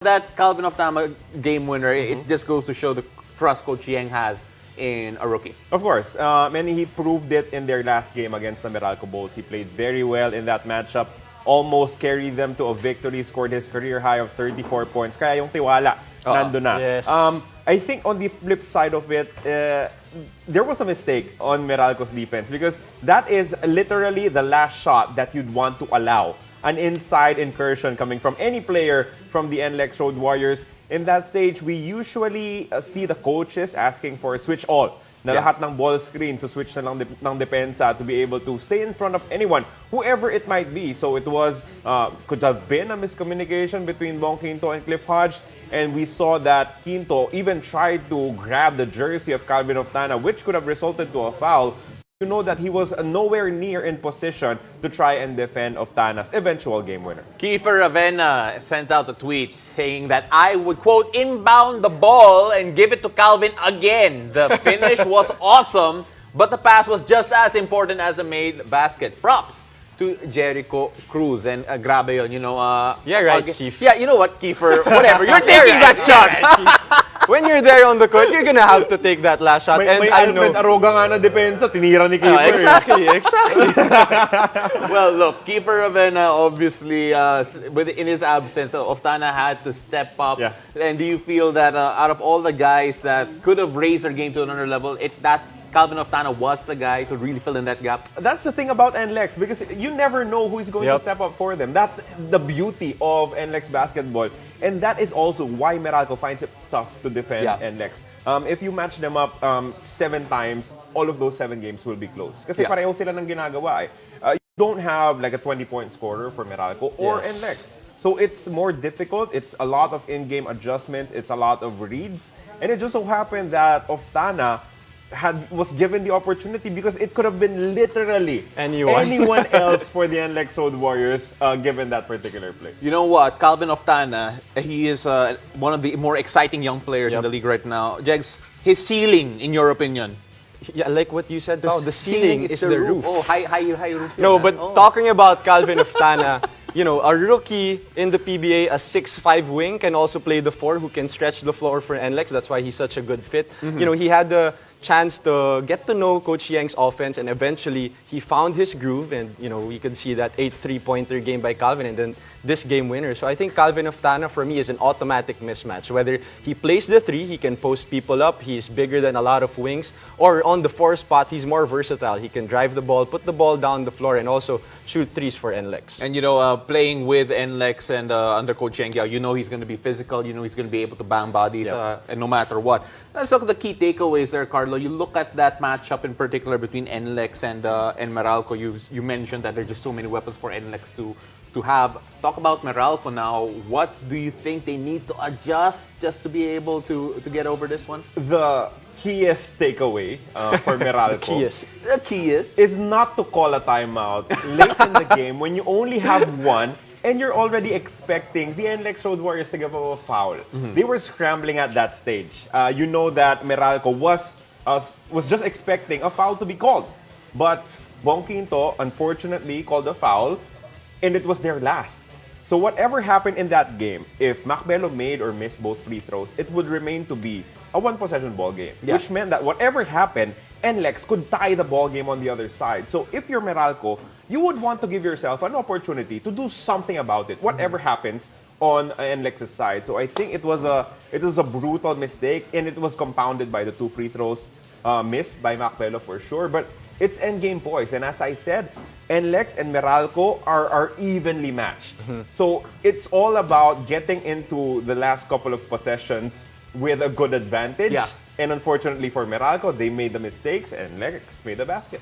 That Calvin Oftana game winner, it just goes to show the trust Coach Yang has in a rookie. Of course, and he proved it in their last game against the Meralco Bolts. He played very well in that matchup, almost carried them to a victory, scored his career high of 34 points. Kaya yung tiwala, nandun na. Yes. I think on the flip side of it, there was a mistake on Meralco's defense because that is literally the last shot that you'd want to allow. An inside incursion coming from any player from the NLEX Road Warriors. In that stage, we usually see the coaches asking for a switch all. Na lahat ng ball screen, so switch na lang ng depensa to be able to stay in front of anyone, whoever it might be. So it was, could have been a miscommunication between Bong Quinto and Cliff Hodge. And we saw that Quinto even tried to grab the jersey of Calvin Oftana, which could have resulted to a foul. You know that he was nowhere near in position to try and defend Oftana's eventual game winner. Kiefer Ravenna sent out a tweet saying that I would, quote, inbound the ball and give it to Calvin again. The finish was awesome, but the pass was just as important as the made basket. Props to Jericho Cruz. And grabe yun, you know. Yeah, right, Keith. Yeah, you know what, Kiefer? Whatever. You're taking that shot. When you're there on the court, you're gonna have to take that last shot. May Alfred Aroga nga na depensa, tinira ni Kiefer. Exactly. Well, look, Kiefer Ravenna, obviously, in his absence, Oftana had to step up. Yeah. And do you feel that out of all the guys that could have raised their game to another level, that Calvin Oftana was the guy to really fill in that gap? That's the thing about NLEX because you never know who is going to step up for them. That's the beauty of NLEX basketball. And that is also why Meralco finds it tough to defend NLEX. If you match them up 7 times, all of those 7 games will be close. Kasi pareho sila ng ginagawa eh. You don't have like a 20-point scorer for Meralco or NLEX. So it's more difficult. It's a lot of in-game adjustments. It's a lot of reads. And it just so happened that Oftana was given the opportunity because it could have been literally anyone else for the NLEX Road Warriors given that particular play. You know what? Calvin Oftana, he is one of the more exciting young players in the league right now. Jegs, his ceiling, in your opinion? Yeah, like what you said, the ceiling is the roof. Oh, high roof. No, but talking about Calvin Oftana, you know, a rookie in the PBA, a 6'5" wing, can also play the 4 who can stretch the floor for NLEX. That's why he's such a good fit. You know, he had the chance to get to know Coach Yang's offense, and eventually he found his groove, and you know, we could see that 8 3-pointer game by Calvin and then this game winner. So I think Calvin Oftana for me is an automatic mismatch. Whether he plays the 3, he can post people up, he's bigger than a lot of wings, or on the 4 spot, he's more versatile. He can drive the ball, put the ball down the floor, and also shoot 3s for NLEX. And you know, playing with NLEX and under Coach Yang, you know he's going to be physical, you know he's going to be able to bang bodies and no matter what. Let's look at the key takeaways there, Carlo. You look at that matchup in particular between NLEX and Meralco. You mentioned that there's just so many weapons for NLEX to have. Talk about Meralco now. What do you think they need to adjust just to be able to get over this one? The keyest takeaway for Meralco The key is not to call a timeout late in the game when you only have one and you're already expecting the NLEX Road Warriors to give up a foul. They were scrambling at that stage. You know that Meralco was just expecting a foul to be called. But Bong Quinto, unfortunately, called a foul, and it was their last. So whatever happened in that game, if Macbelo made or missed both free throws, it would remain to be a one-possession ball game, which meant that whatever happened, NLEX could tie the ball game on the other side. So if you're Meralco, you would want to give yourself an opportunity to do something about it, whatever happens on NLEX's side. So I think it was a brutal mistake, and it was compounded by the 2 free throws missed by Macbelo for sure. But it's endgame poise, and as I said, NLEX and Meralco are evenly matched. So it's all about getting into the last couple of possessions with a good advantage. And unfortunately for Meralco, they made the mistakes, and NLEX made the basket.